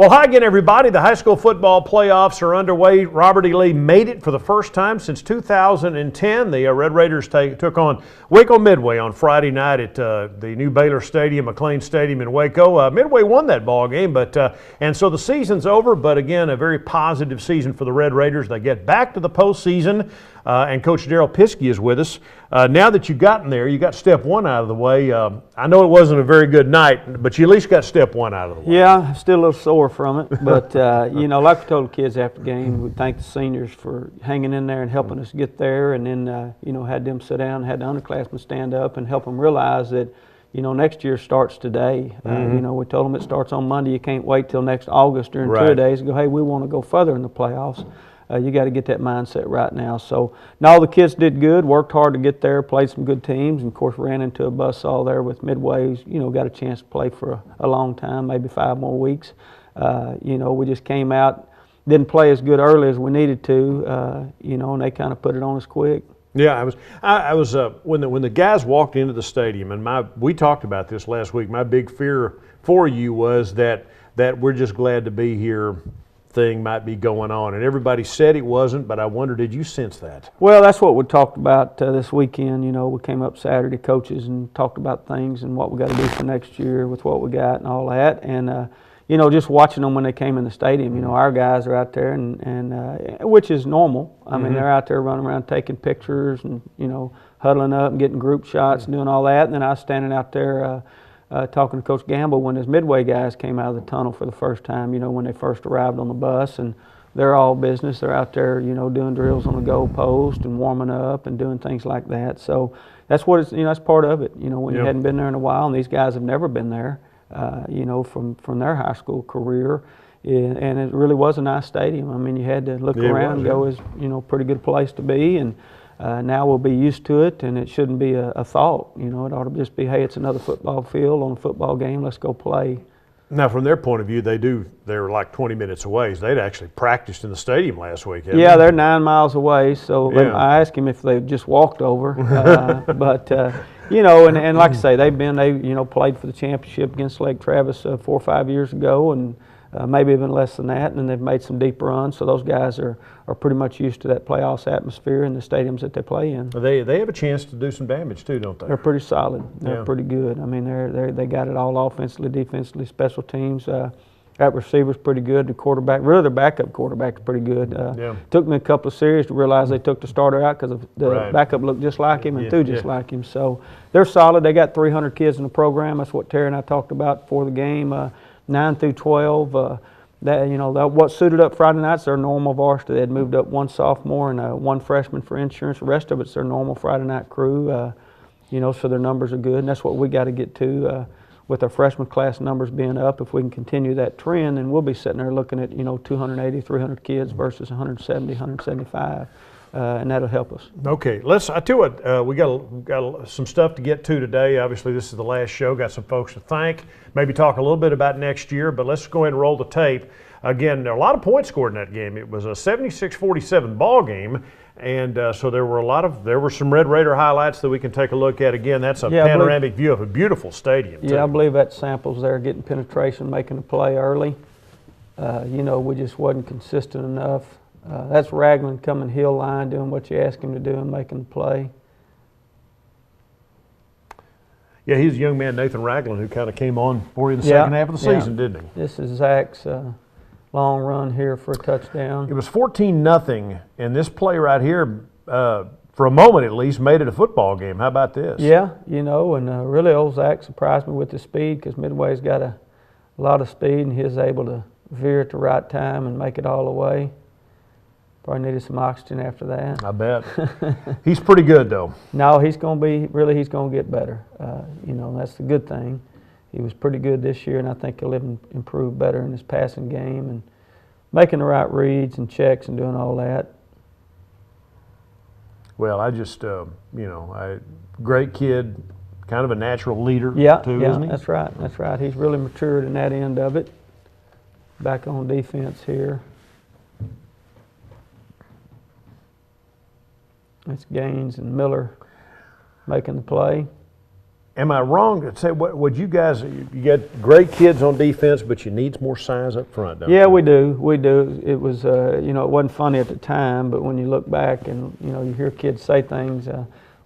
Well, hi again, everybody. The high school football playoffs are underway. Robert E. Lee made it for the first time since 2010. The Red Raiders took on Waco Midway on Friday night at the new Baylor Stadium, McLean Stadium in Waco. Midway won that ball game, and so the season's over. But again, a very positive season for the Red Raiders. They get back to the postseason, and Coach Darrell Piske is with us. Now that you've gotten there, you got step one out of the way. I know it wasn't a very good night, but you at least got step one out of the way. Yeah, still a little sore from it, but you know, like we told the kids after the game, we thank the seniors for hanging in there and helping us get there, and then you know, had them sit down, had the underclassmen stand up and help them realize that, you know, next year starts today. You know, we told them it starts on Monday. You can't wait till next August during 2 days and go, hey, we want to go further in the playoffs. You got to get that mindset right now. So, no, the kids did good, worked hard to get there, played some good teams, and of course ran into a buzzsaw there with Midway's, you know, got a chance to play for a long time, maybe 5 more weeks. You know, we just came out, didn't play as good early as we needed to, you know, and they kind of put it on us quick. Yeah, I was when the guys walked into the stadium, and we talked about this last week. My big fear for you was that we're just glad to be here thing might be going on, and everybody said it wasn't, but I wonder, did you sense that? Well, that's what we talked about this weekend. You know, we came up Saturday, coaches, and talked about things and what we got to do for next year with what we got and all that, and you know, just watching them when they came in the stadium. You know, our guys are out there, and which is normal. I mean, they're out there running around taking pictures and, you know, huddling up and getting group shots and doing all that, and then I was standing out there talking to Coach Gamble when his Midway guys came out of the tunnel for the first time, you know, when they first arrived on the bus, and they're all business. They're out there, you know, doing drills on the goal post and warming up and doing things like that. So that's what it's, you know, that's part of it, you know, when you hadn't been there in a while, and these guys have never been there, you know, from their high school career. And it really was a nice stadium. I mean, you had to look around and go, is, you know, pretty good place to be, and now we'll be used to it, and it shouldn't be a thought. You know, it ought to just be, hey, it's another football field on a football game. Let's go play. Now, from their point of view, they're like 20 minutes away. So they'd actually practiced in the stadium last week. Yeah, they're 9 miles away. So I asked him if they just walked over, but you know, and like I say, they you know, played for the championship against Lake Travis 4 or 5 years ago, and maybe even less than that, and then they've made some deep runs. So those guys are pretty much used to that playoffs atmosphere in the stadiums that they play in. They have a chance to do some damage too, don't they? They're pretty solid. They're pretty good. I mean, they got it all offensively, defensively, special teams. That receiver's pretty good. The quarterback, really their backup quarterback's pretty good. Took me a couple of series to realize they took the starter out because the backup looked just like him and threw just like him. So they're solid. They got 300 kids in the program. That's what Terry and I talked about before the game. 9 through 12. That, you know, what suited up Friday nights, their normal varsity. They had moved up 1 sophomore and 1 freshman for insurance. The rest of it's their normal Friday night crew. You know, so their numbers are good, and that's what we got to get to with our freshman class numbers being up. If we can continue that trend, then we'll be sitting there looking at, you know, 280, 300 kids versus 170, 175. And that'll help us. Okay, I tell you what, we got some stuff to get to today. Obviously, this is the last show. Got some folks to thank. Maybe talk a little bit about next year, but let's go ahead and roll the tape. Again, there are a lot of points scored in that game. It was a 76-47 ball game, and so there were some Red Raider highlights that we can take a look at. Again, that's a panoramic view of a beautiful stadium. Yeah, I believe that samples there, getting penetration, making the play early. You know, we just wasn't consistent enough. That's Ragland coming hill line, doing what you ask him to do and making the play. Yeah, he's a young man, Nathan Ragland, who kind of came on for you in the second half of the season, didn't he? This is Zach's long run here for a touchdown. It was 14-0, and this play right here, for a moment at least, made it a football game. How about this? Yeah, you know, and really old Zach surprised me with his speed, because Midway's got a lot of speed, and he was able to veer at the right time and make it all the way. Probably needed some oxygen after that. I bet. He's pretty good, though. No, he's going to get better. You know, that's the good thing. He was pretty good this year, and I think he'll improve better in his passing game and making the right reads and checks and doing all that. Well, I just, you know, great kid, kind of a natural leader, too, isn't he? That's right. That's right. He's really matured in that end of it. Back on defense here. It's Gaines and Miller making the play. Am I wrong to say, would you guys, you got great kids on defense, but you need more size up front, don't you? Yeah, we do. We do. It was, you know, it wasn't funny at the time, but when you look back and, you know, you hear kids say things,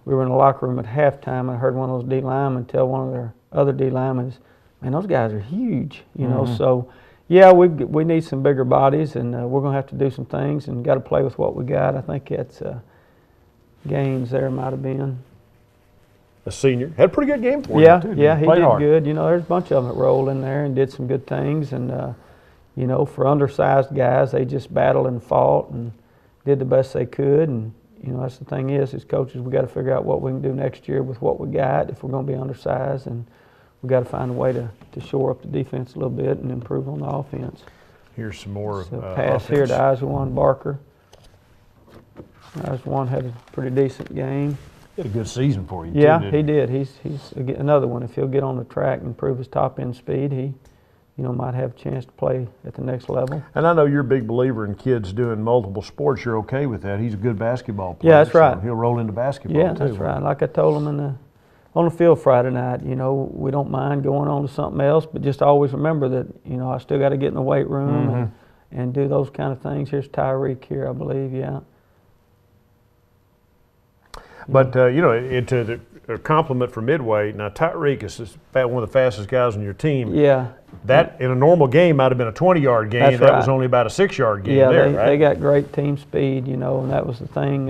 we were in the locker room at halftime. I heard one of those D linemen tell one of their other D linemen, man, those guys are huge, you know. So, yeah, we need some bigger bodies, and we're going to have to do some things and got to play with what we got. I think it's Gaines there might have been. A senior. Had a pretty good game for him, too. Yeah, he Played did hard. good. You know, there's a bunch of them that rolled in there and did some good things. And, you know, for undersized guys, they just battled and fought and did the best they could. And, you know, that's the thing is, as coaches, we got to figure out what we can do next year with what we got if we're going to be undersized. And we got to find a way to shore up the defense a little bit and improve on the offense. Here's some more So pass offense. here to Izawan Barker. Izawan had a pretty decent game. He had a good season for you, Yeah, too, he did. He's another one. If he'll get on the track and improve his top end speed, he, you know, might have a chance to play at the next level. And I know you're a big believer in kids doing multiple sports. You're okay with that. He's a good basketball player. Yeah, that's right. So he'll roll into basketball, Yeah, too. that's right. Like I told him on the field Friday night, you know, we don't mind going on to something else, but just always remember that, you know, I still got to get in the weight room and do those kind of things. Here's Tyreek here, I believe, yeah. But, you know, a compliment for Midway. Now, Tyreek is one of the fastest guys on your team. Yeah. That, in a normal game, might have been a 20-yard game. That's That right. was only about a 6-yard game Yeah, there, they, right? they got great team speed, you know, and that was the thing.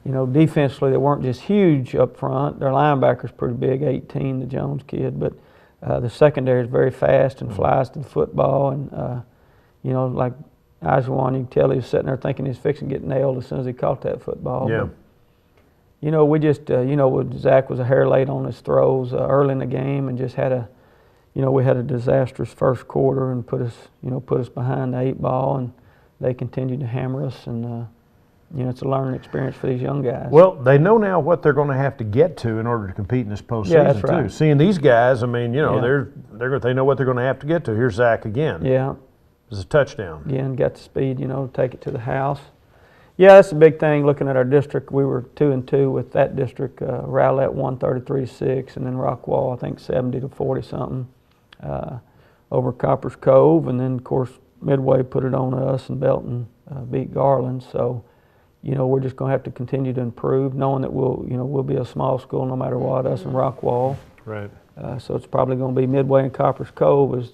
You know, defensively, they weren't just huge up front. Their linebacker's pretty big, 18, the Jones kid, but the secondary is very fast and flies to the football. And, you know, like Izawan, you can tell he was sitting there thinking he was fixing to get nailed as soon as he caught that football. Yeah. But, you know, we just, you know, Zach was a hair late on his throws early in the game and just had you know, we had a disastrous first quarter and put us behind the 8 ball, and they continued to hammer us. And, you know, it's a learning experience for these young guys. Well, they know now what they're going to have to get to in order to compete in this postseason, Yeah, that's right. too. Seeing these guys, I mean, you know, Yeah. they know what they're going to have to get to. Here's Zach again. Yeah. It's a touchdown. Again, got the speed, you know, to take it to the house. Yeah, that's a big thing. Looking at our district, we were 2-2 with that district. Rowlett won 33-6, and then Rockwall, I think 70-40 something over Copper's Cove, and then of course Midway put it on us, and Belton beat Garland. So, you know, we're just going to have to continue to improve, knowing that we'll be a small school no matter what. Us and Rockwall. Right. So it's probably going to be Midway and Copper's Cove is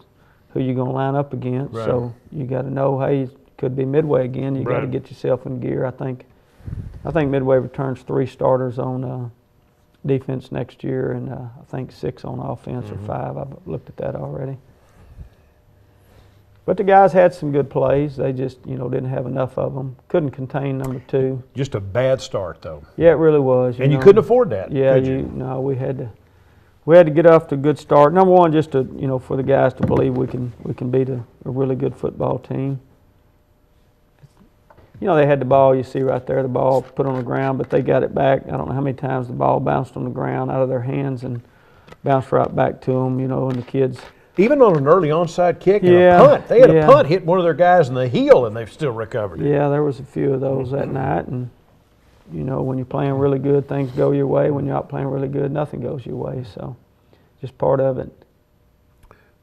who you're going to line up against. Right. So you got to know, hey, could be Midway again. You got to Right. get yourself in gear. I think Midway returns 3 starters on defense next year, and I think 6 on offense or 5. I've looked at that already. But the guys had some good plays. They just, you know, didn't have enough of them. Couldn't contain number 2. Just a bad start, though. Yeah, it really was. And know. you couldn't afford that, Yeah, could you? no, we had to get off to a good start. Number one, just to, you know, for the guys to believe we can beat a really good football team. You know, they had the ball, you see right there, the ball put on the ground, but they got it back. I don't know how many times the ball bounced on the ground out of their hands and bounced right back to them, you know, and the kids. Even on an early onside kick and Yeah, a punt. They had a yeah. punt hit one of their guys in the heel, and they've still recovered it. Yeah, there was a few of those that night, and, you know, when you're playing really good, things go your way. When you're not playing really good, nothing goes your way. So, just part of it.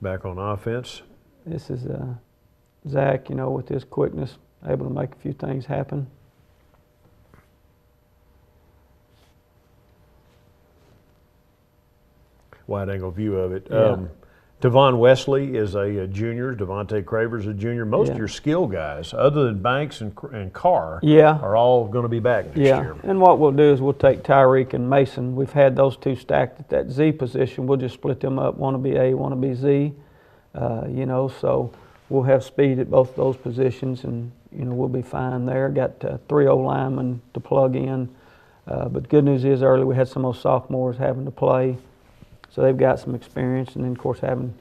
Back on offense. This is Zach, you know, with his quickness, able to make a few things happen. Wide angle view of it. Yeah. Devon Wesley is a junior. Devontae Craver's a junior. Most Yeah. of your skill guys, other than Banks and Carr, Yeah. are all going to be back next Yeah, year. and what we'll do is we'll take Tyreek and Mason. We've had those 2 stacked at that Z position. We'll just split them up. One will be A, one will be Z. You know, so we'll have speed at both those positions, and, you know, we'll be fine there. Got 3 O-linemen to plug in. But the good news is early we had some of those sophomores having to play. So they've got some experience, and then, of course, having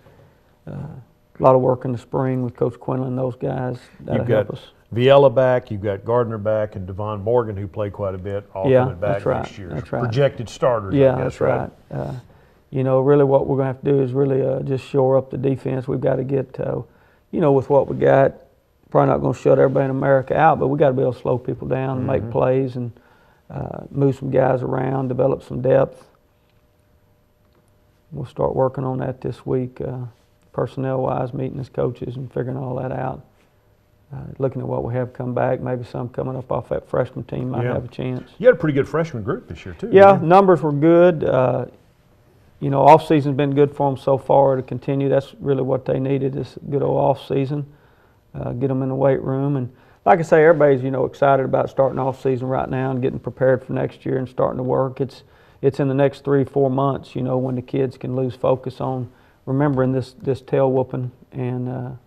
a lot of work in the spring with Coach Quinlan, those guys, that'll You've help got us. Viella back, you've got Gardner back, and Devon Morgan, who played quite a bit, all Yeah, coming back that's right, next year. that's right. Projected starters, Yeah, I guess, that's right. You know, really what we're going to have to do is really just shore up the defense. We've got to get, you know, with what we got, probably not going to shut everybody in America out, but we got to be able to slow people down and make plays and move some guys around, develop some depth. we'll start working on that this week, personnel-wise, meeting as coaches and figuring all that out. Looking at what we have come back, maybe some coming up off that freshman team might have a chance. You had a pretty good freshman group this year, too. Yeah, numbers were good. You know, off-season's been good for them so far to continue. That's really what they needed, is good old off-season. Get them in the weight room. And like I say, everybody's, you know, excited about starting off-season right now and getting prepared for next year and starting to work. It's in the next 3-4 months, you know, when the kids can lose focus on remembering this tail whooping and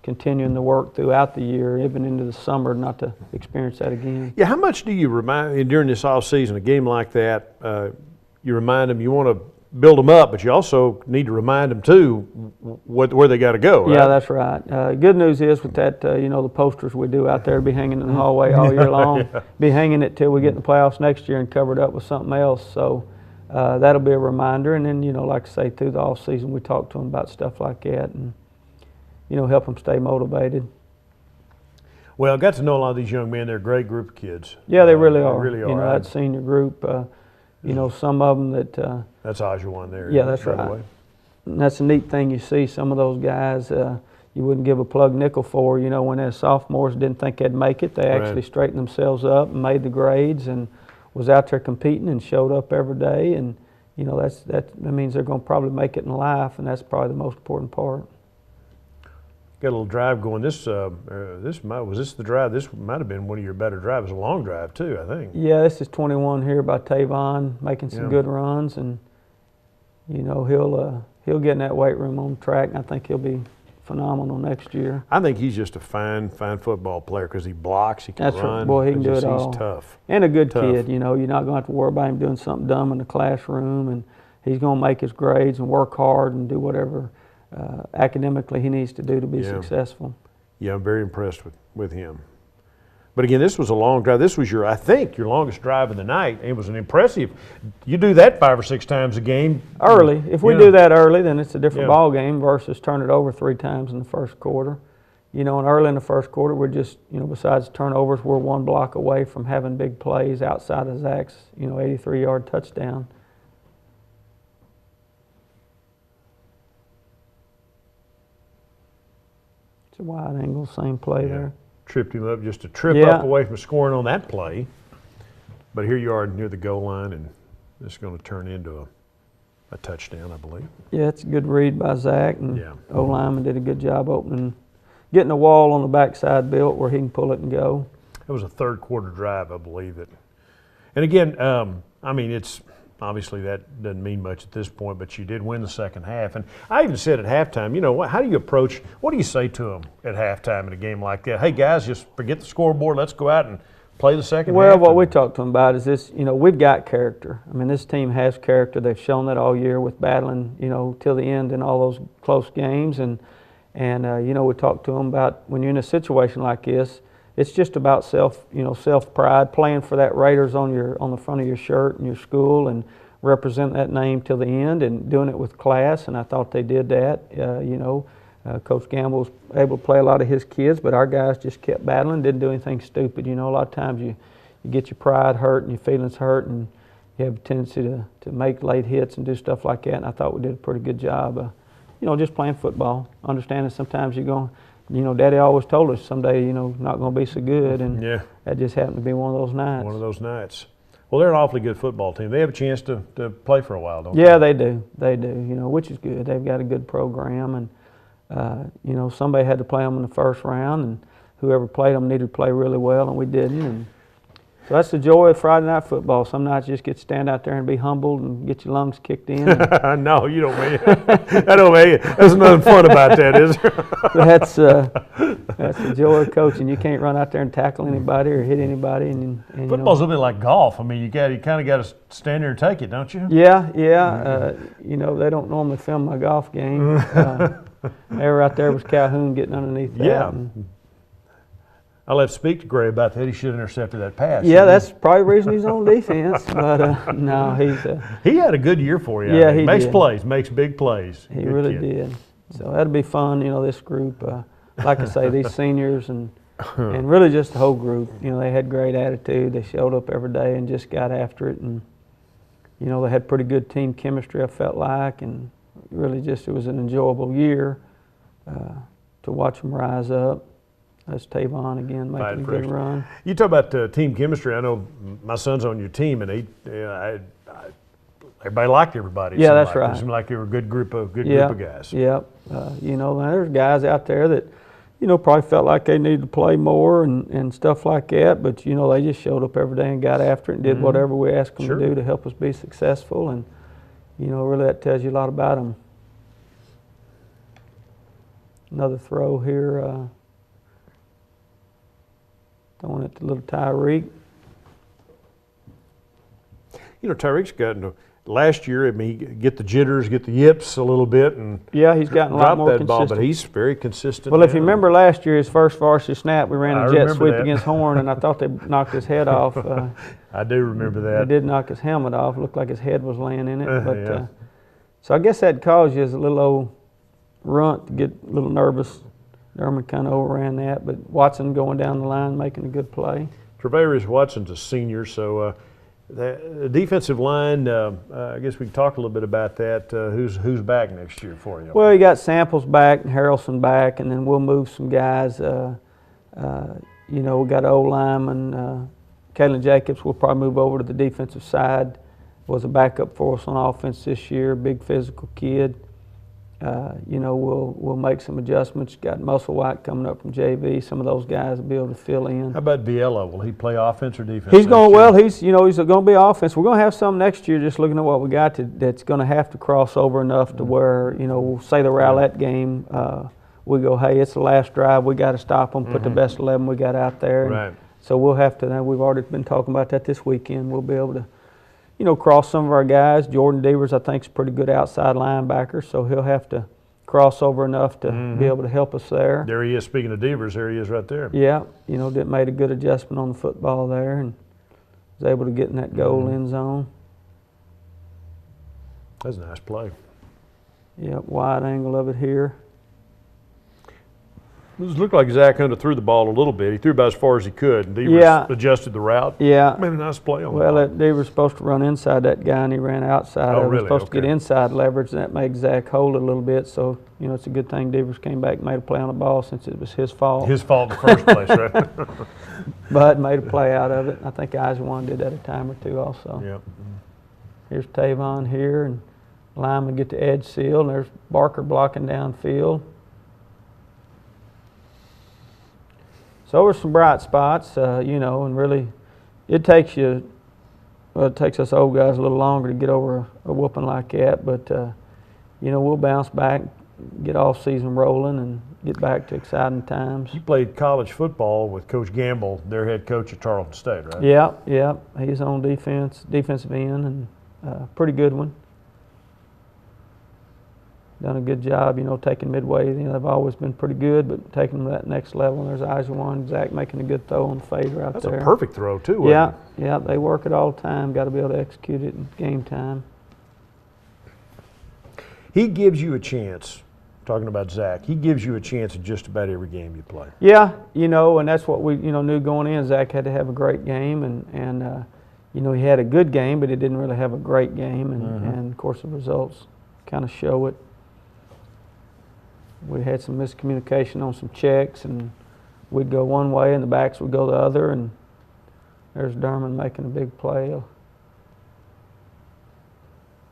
continuing to work throughout the year, even into the summer, not to experience that again. Yeah, how much do you remind, during this off-season, a game like that, you remind them, you want to build them up, but you also need to remind them, too, where they got to go, right? Yeah, that's right. Good news is with that, you know, the posters we do out there be hanging in the hallway all year long, be hanging it till we get in the playoffs next year and covered up with something else. So that'll be a reminder. And then, you know, like I say, through the off-season, we talk to them about stuff like that and, you know, help them stay motivated. Well, I got to know a lot of these young men. They're a great group of kids. Yeah, they really are. They really are. You know, that senior group, you know, some of them that... that's Ajuan there. Yeah, that's right. And that's a neat thing you see. Some of those guys you wouldn't give a plug nickel for, you know, when they're sophomores, didn't think they'd make it. They actually straightened themselves up and made the grades and was out there competing and showed up every day. And, you know, that means they're going to probably make it in life, and that's probably the most important part. Got a little drive going. Was this the drive? This might have been one of your better drives. It was a long drive too, I think. Yeah, this is 21 here by Tavon, making some good runs, and you know he'll get in that weight room on track, and I think he'll be phenomenal next year. I think he's just a fine football player because he blocks, he can run. That's right. Boy, he can do it all. He's tough. And a good kid. You know, you're not going to have to worry about him doing something dumb in the classroom, and he's going to make his grades and work hard and do whatever academically he needs to do to be successful. Yeah, I'm very impressed with him. But again, this was a long drive. This was I think your longest drive of the night. It was an impressive. You do that 5 or 6 times a game. Early. If we do that early, then it's a different ball game versus turn it over 3 times in the first quarter. You know, and early in the first quarter, we're just, you know, besides turnovers, we're 1 block away from having big plays outside of Zach's, you know, 83-yard touchdown. Wide angle, same play there. Tripped him up, just a trip up away from scoring on that play. But here you are near the goal line, and this is going to turn into a touchdown, I believe. Yeah, it's a good read by Zach, and O-lineman did a good job getting the wall on the backside built where he can pull it and go. It was a third quarter drive, I believe. And again, I mean, it's obviously that doesn't mean much at this point, but you did win the second half. And I even said at halftime, you know, how do you approach, what do you say to them at halftime in a game like that? Hey, guys, just forget the scoreboard. Let's go out and play the second half. Well, what we talked to them about is this, you know, we've got character. I mean, this team has character. They've shown that all year with battling, you know, till the end in all those close games. And you know, we talked to them about when you're in a situation like this, it's just about self-pride, playing for that Raiders on the front of your shirt and your school, and represent that name till the end, and doing it with class. And I thought they did that. You know, Coach Gamble was able to play a lot of his kids, but our guys just kept battling, didn't do anything stupid. You know, a lot of times you get your pride hurt and your feelings hurt, and you have a tendency to make late hits and do stuff like that. And I thought we did a pretty good job, you know, just playing football, understanding sometimes you're going. You know, Daddy always told us someday, you know, not going to be so good, and that just happened to be one of those nights. One of those nights. Well, they're an awfully good football team. They have a chance to play for a while, don't they? Yeah, they do. They do, you know, which is good. They've got a good program, and, you know, somebody had to play them in the first round, and whoever played them needed to play really well, and we didn't. And so that's the joy of Friday night football. Some nights you just get to stand out there and be humbled and get your lungs kicked in. No, you don't mean it. That don't mean it. There's nothing fun about that, is there? That's the joy of coaching. You can't run out there and tackle anybody or hit anybody. And football's a little bit like golf. I mean, you kind of got to stand there and take it, don't you? Yeah. You know, they don't normally film my golf game. They were out there was Calhoun getting underneath that. Yeah. I'll have to speak to Gray about that. He should have intercepted that pass. Yeah, that's probably the reason he's on defense. But no, he had a good year for you. Yeah, he makes did. Plays, makes big plays. He really did. So that'll be fun. You know, this group, like I say, these seniors and really just the whole group. You know, they had great attitude. They showed up every day and just got after it. And you know, they had pretty good team chemistry, I felt like, and really just it was an enjoyable year to watch them rise up. That's Tavon again making a good run. You talk about team chemistry. I know my son's on your team, and everybody liked everybody. Yeah, that's right. It seemed like you were a good group of guys. Yep. You know, there's guys out there that, you know, probably felt like they needed to play more and stuff like that, but, you know, they just showed up every day and got after it and did whatever we asked them to do to help us be successful. And, you know, really that tells you a lot about them. Another throw here. Throwing it to little Tyreek. You know, Tyreek's gotten last year. I mean, he get the jitters, get the yips a little bit, and yeah, he's gotten a lot more that consistent. ball, but he's very consistent. Well, now. if you remember last year, his first varsity snap, we ran a jet sweep against Horn, and I thought they knocked his head off. I do remember that. They did knock his helmet off. Looked like his head was laying in it. But so I guess that caused you as a little old runt to get a little nervous. Derman kind of overran that, but Watson going down the line, making a good play. Travarius Watson's a senior, so the defensive line, I guess we can talk a little bit about that. Who's back next year for you? Well, you got Samples back and Harrelson back, and then we'll move some guys. You know, we got old lineman, Kalen Jacobs will probably move over to the defensive side. Was a backup for us on offense this year, big physical kid. You know, we'll make some adjustments. Got Musselwhite coming up from JV. Some of those guys will be able to fill in. How about Biella? Will he play offense or defense? He's going well. He's going to be offense. We're going to have some next year. Just looking at what we got, that's going to have to cross over enough to where, you know, we'll say the Rowlett game. We go, hey, it's the last drive. We got to stop them. Put the best 11 we got out there. Right. So we'll have to. Now we've already been talking about that this weekend. We'll be able to, you know, cross some of our guys. Jordan Devers, I think, is a pretty good outside linebacker, so he'll have to cross over enough to be able to help us there. There he is. Speaking of Devers, there he is right there. Yeah, you know, made a good adjustment on the football there and was able to get in that goal end zone. That's a nice play. Yep, wide angle of it here. It looked like Zach Hunter threw the ball a little bit. He threw about as far as he could, and Devers adjusted the route. Yeah. Maybe a nice play on Well, Devers was supposed to run inside that guy, and he ran outside. Oh, really? He was supposed to get inside leverage, and that made Zach hold it a little bit. So, you know, it's a good thing Devers came back and made a play on the ball since it was his fault. His fault in the first place, right? But made a play out of it. I think Isawan did that a time or two also. Yep. Here's Tavon here, and lineman get the edge seal, and there's Barker blocking downfield. So there's some bright spots, you know, and really it takes us old guys a little longer to get over a whooping like that, but, you know, we'll bounce back, get off season rolling, and get back to exciting times. You played college football with Coach Gamble, their head coach at Tarleton State, right? Yeah. He's on defensive end, and pretty good one. Done a good job, you know, taking Midway. You know, they've always been pretty good, but taking them to that next level. And there's Isawan, Zach making a good throw on the fader out there. That's a perfect throw, too. Yeah, they work it all the time. Got to be able to execute it in game time. He gives you a chance, talking about Zach, he gives you a chance in just about every game you play. Yeah, you know, and that's what we, you know, knew going in. Zach had to have a great game, and you know, he had a good game, but he didn't really have a great game, and of course the results kind of show it. We had some miscommunication on some checks, and we'd go one way and the backs would go the other, and there's Derman making a big play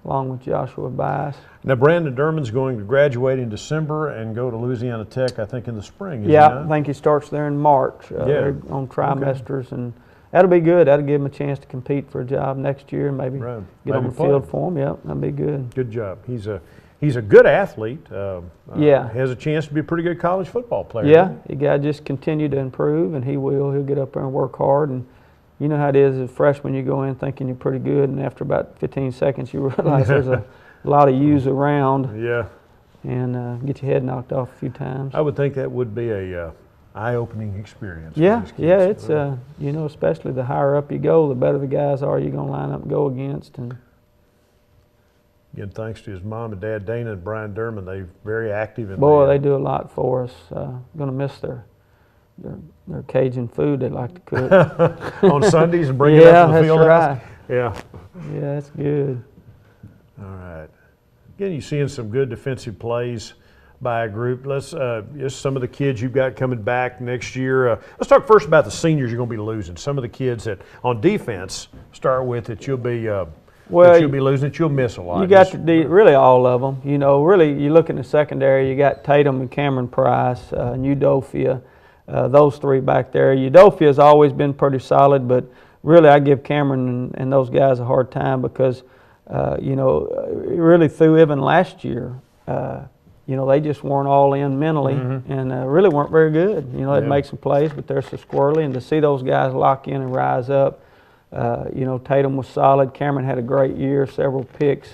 along with Joshua Bias. Now, Brandon Derman's going to graduate in December and go to Louisiana Tech, I think, in the spring. Yeah, I think he starts there in March. They're on trimesters, and that'll be good. That'll give him a chance to compete for a job next year and maybe get on the field for him. Yep, that'll be good. Good job. He's a good athlete. Has a chance to be a pretty good college football player. Yeah, you got to just continue to improve, and he will. He'll get up there and work hard. And you know how it is as a freshman, you go in thinking you're pretty good, and after about 15 seconds, you realize there's a lot of yous around. Yeah. And get your head knocked off a few times. I would think that would be a eye-opening experience. Yeah, it's you know, especially the higher up you go, the better the guys are you're gonna line up and go against. And again, thanks to his mom and dad, Dana and Brian Derman, they're very active. Boy, they do a lot for us. Gonna miss their Cajun food they like to cook on Sundays and bring it up to the field house. Yeah. Yeah, that's good. All right. Again, you're seeing some good defensive plays by a group. Let's just some of the kids you've got coming back next year. Let's talk first about the seniors you're going to be losing. Some of the kids that on defense start with that you'll be that you'll be losing, that you'll miss a lot. You got really all of them. You know, really, you look in the secondary. You got Tatum and Cameron Price, and Udofia. Those three back there. Udofia has always been pretty solid, but really, I give Cameron and those guys a hard time because, you know, really through even last year. You know, they just weren't all in mentally and really weren't very good. You know, they'd make some plays, but they're so squirrely. And to see those guys lock in and rise up, you know, Tatum was solid. Cameron had a great year, several picks,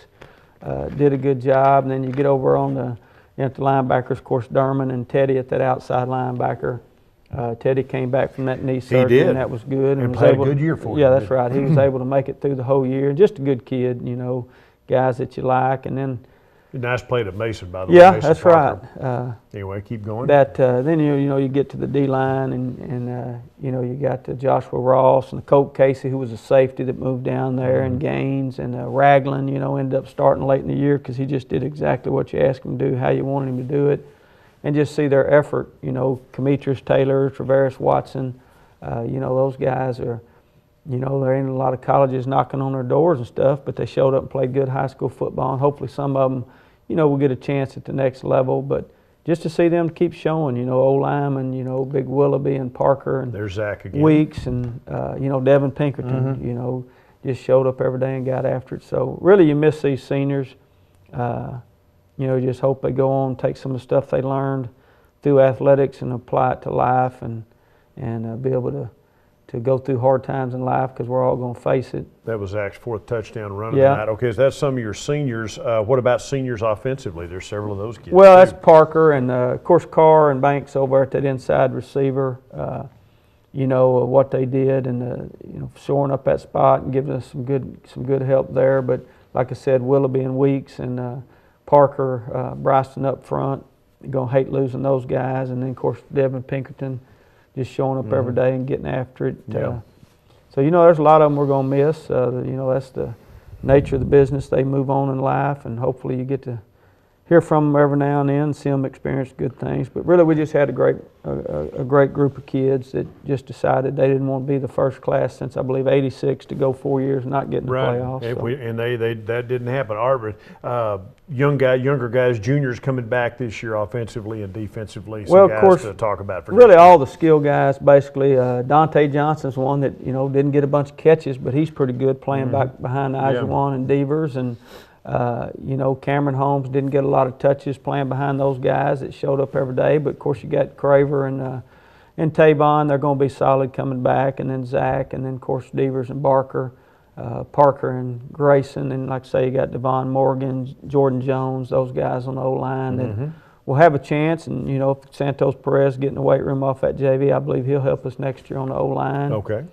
did a good job. And then you get over on the linebackers, of course, Derman and Teddy at that outside linebacker. Teddy came back from that knee surgery, and that was good. And played a good year for him. Yeah, that's right. He was able to make it through the whole year. Just a good kid, you know, guys that you like. And then nice play to Mason, by the way. Yeah, that's Parker. Right. Anyway, keep going. Then you know you get to the D line, and you know you got Joshua Ross and Colt Casey, who was a safety that moved down there, and Gaines and Ragland. You know, ended up starting late in the year because he just did exactly what you asked him to do, how you wanted him to do it, and just see their effort. You know, Demetrius Taylor, Travaris Watson. You know, those guys are. You know, there ain't a lot of colleges knocking on their doors and stuff, but they showed up and played good high school football, and hopefully some of them, you know, will get a chance at the next level. But just to see them keep showing, you know, O-Lyman, you know, Big Willoughby and Parker and there's Zach again. Weeks and, you know, Devin Pinkerton, you know, just showed up every day and got after it. So really you miss these seniors. You know, just hope they go on, take some of the stuff they learned through athletics and apply it to life and be able to go through hard times in life because we're all going to face it. That was Zach's fourth touchdown run of the night. Okay, so that's some of your seniors. What about seniors offensively? There's several of those kids. Well, that's Parker and, of course, Carr and Banks over at that inside receiver. You know, what they did and, you know, shoring up that spot and giving us some good help there. But like I said, Willoughby and Weeks and Parker, Bryson up front. You're going to hate losing those guys. And then, of course, Devin Pinkerton. Just showing up every day and getting after it. So, you know, there's a lot of them we're going to miss. You know, that's the nature of the business. They move on in life, and hopefully you get to hear from them every now and then, see them experience good things. But really, we just had a great group of kids that just decided they didn't want to be the first class since, I believe, '86 to go 4 years and not get in the playoffs. And that didn't happen. Younger guys, juniors coming back this year offensively and defensively. Well, of course, to talk about for really all the skill guys, basically. Dante Johnson's one that, you know, didn't get a bunch of catches, but he's pretty good playing back behind Ijuan and Devers. And you know, Cameron Holmes didn't get a lot of touches playing behind those guys that showed up every day. But, of course, you got Craver and Tavon. They're going to be solid coming back. And then Zach. And then, of course, Devers and Barker. Parker and Grayson. And, like I say, you got Devon Morgan, Jordan Jones, those guys on the O-line that will have a chance. And, you know, if Santos Perez getting the weight room off that JV, I believe he'll help us next year on the O-line. Okay.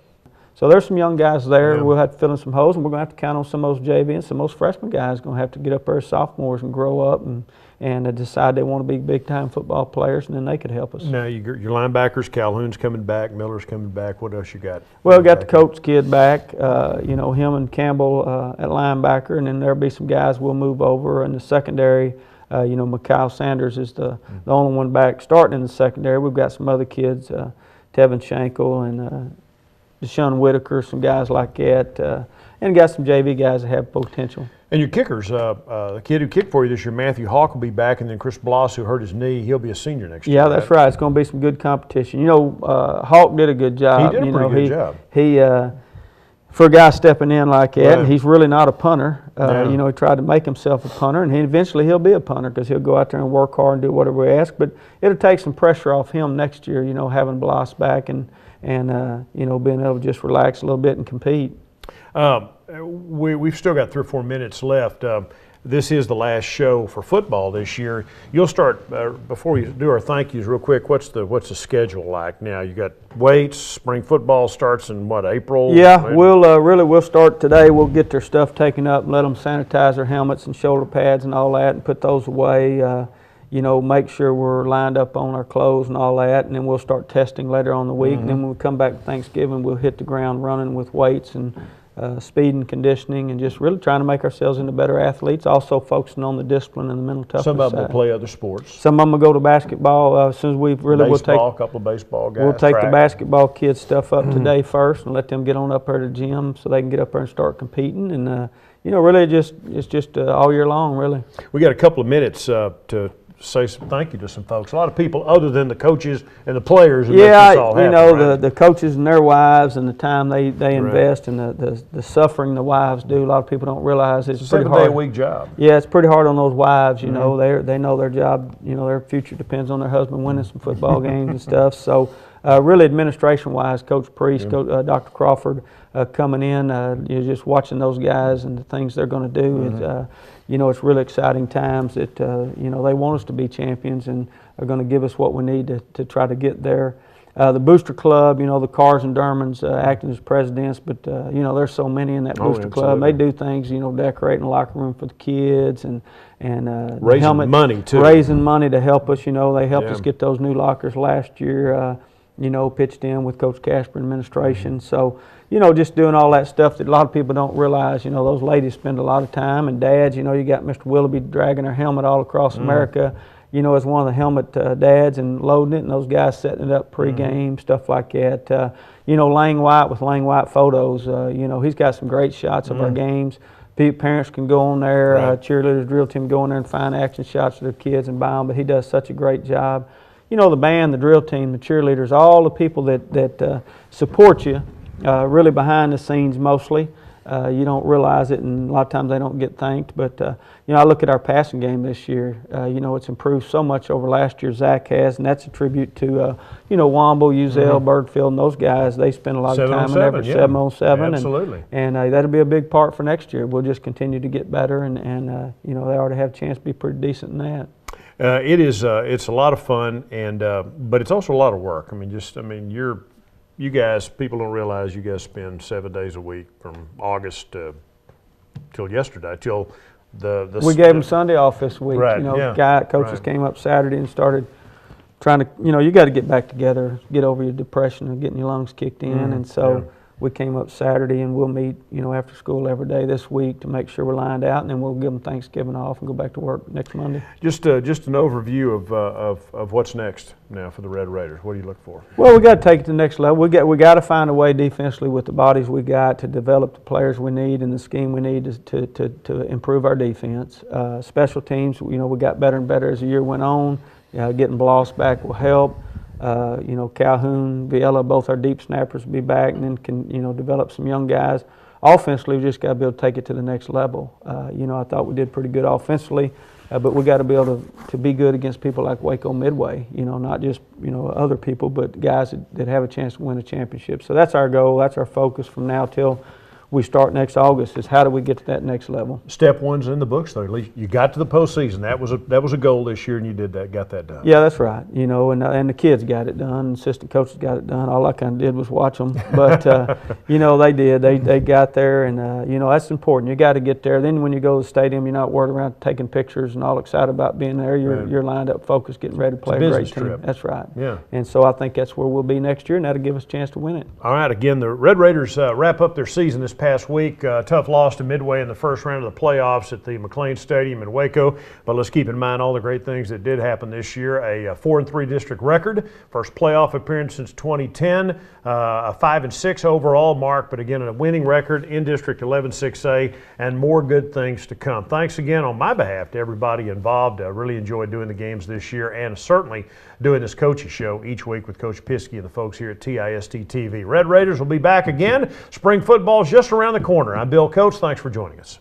So there's some young guys there. Yeah. We'll have to fill in some holes, and we're going to have to count on some of those JV and some of those freshman guys going to have to get up there as sophomores and grow up and decide they want to be big-time football players, and then they could help us. Now, your linebackers, Calhoun's coming back, Miller's coming back. What else you got? Well, we got the Coates kid back, you know, him and Campbell at linebacker, and then there'll be some guys we'll move over in the secondary. You know, Mikhail Sanders is the only one back starting in the secondary. We've got some other kids, Tevin Schenkel and Deshaun Whitaker, some guys like that, and got some JV guys that have potential. And your kickers, the kid who kicked for you this year, Matthew Hawk, will be back, and then Chris Bloss, who hurt his knee, he'll be a senior next year. Yeah, that's right. It's going to be some good competition. You know, Hawk did a good job. He did a pretty good job. He for a guy stepping in like that, and he's really not a punter. You know, he tried to make himself a punter, and eventually he'll be a punter because he'll go out there and work hard and do whatever we ask. But it'll take some pressure off him next year, you know, having Bloss back and you know, being able to just relax a little bit and compete. We've still got 3 or 4 minutes left. This is the last show for football this year. You'll start before we do our thank yous real quick. What's the schedule like now? You got weights. Spring football starts in what, April? Yeah, we'll start today. We'll get their stuff taken up and let them sanitize their helmets and shoulder pads and all that and put those away. You know, make sure we're lined up on our clothes and all that, and then we'll start testing later on in the week. And then when we come back to Thanksgiving, we'll hit the ground running with weights and speed and conditioning, and just really trying to make ourselves into better athletes. Also focusing on the discipline and the mental toughness. Some of them will side. play other sports. Some of them will go to basketball. As soon as we really will take Baseball, a couple of baseball guys. We'll take track. the basketball kids stuff up today first, and let them get on up there to the gym so they can get up there and start competing. And really, it's just all year long, really. We got a couple of minutes to say some thank you to some folks. A lot of people other than the coaches and the players who make this all happen. Right? the coaches and their wives and the time they invest and the suffering the wives do. A lot of people don't realize it's pretty hard. 7-day-a-week job. Yeah, it's pretty hard on those wives. They know their job. Their future depends on their husband winning some football games and stuff. So really, administration-wise, Coach Priest, Dr. Crawford coming in, you're just watching those guys and the things they're going to do. It's really exciting times that, they want us to be champions and are going to give us what we need to try to get there. The Booster Club, the Cars and Dermans acting as presidents, but, there's so many in that Booster Club. They do things, decorating the locker room for the kids and raising money, too. Raising money to help us. They helped us get those new lockers last year, pitched in with Coach Casper administration. So, just doing all that stuff that a lot of people don't realize. Those ladies spend a lot of time, and dads, you got Mr. Willoughby dragging her helmet all across America, as one of the helmet dads and loading it, and those guys setting it up pregame, stuff like that. Lang White with Lang White Photos, he's got some great shots of our games. Parents can go on there, cheerleaders, drill team go in there and find action shots of their kids and buy them, but he does such a great job. The band, the drill team, the cheerleaders, all the people that support you, really behind the scenes mostly. You don't realize it, and a lot of times they don't get thanked. But, I look at our passing game this year. It's improved so much over last year, Zach has, and that's a tribute to, Womble, Uzell, Birdfield, and those guys. They spend a lot of time in every 7-on-7. Absolutely. And that'll be a big part for next year. We'll just continue to get better, and they already have a chance to be pretty decent in that. It's a lot of fun, but it's also a lot of work. You guys, people don't realize you guys spend 7 days a week from August till yesterday, till the we gave them Sunday off this week. Right, Coaches came up Saturday and started trying to, you got to get back together, get over your depression and getting your lungs kicked in. And so we came up Saturday, and we'll meet, after school every day this week to make sure we're lined out, and then we'll give them Thanksgiving off and go back to work next Monday. Just an overview of what's next now for the Red Raiders. What do you look for? Well, we got to take it to the next level. We got to find a way defensively with the bodies we got to develop the players we need and the scheme we need to improve our defense. Special teams, we got better and better as the year went on. Getting Bloss back will help. Calhoun, Viella, both our deep snappers will be back, and then can, develop some young guys. Offensively, we just got to be able to take it to the next level. I thought we did pretty good offensively, but we got to be able to be good against people like Waco Midway, not just, other people, but guys that have a chance to win a championship. So that's our goal, that's our focus from now till we start next August, is how do we get to that next level. Step one's in the books, though. At least you got to the postseason. That was a goal this year, and you got that done. Yeah, that's right. And the kids got it done. Assistant coaches got it done. All I kind of did was watch them. But they did. They got there, and that's important. You got to get there. Then when you go to the stadium, you're not worried around taking pictures and all excited about being there. You're lined up, focused, getting ready to play a great team. Trip. That's right. Yeah. And so I think that's where we'll be next year, and that'll give us a chance to win it. All right. Again, the Red Raiders wrap up their season this past week. Tough loss to Midway in the first round of the playoffs at the McLean Stadium in Waco. But let's keep in mind all the great things that did happen this year. A 4-3 district record, first playoff appearance since 2010, a 5-6 overall mark, but again, a winning record in District 11-6A, and more good things to come. Thanks again on my behalf to everybody involved. I really enjoyed doing the games this year, and certainly doing this coaching show each week with Coach Piske and the folks here at TIST TV. Red Raiders will be back again. Spring football is just around the corner. I'm Bill Coates. Thanks for joining us.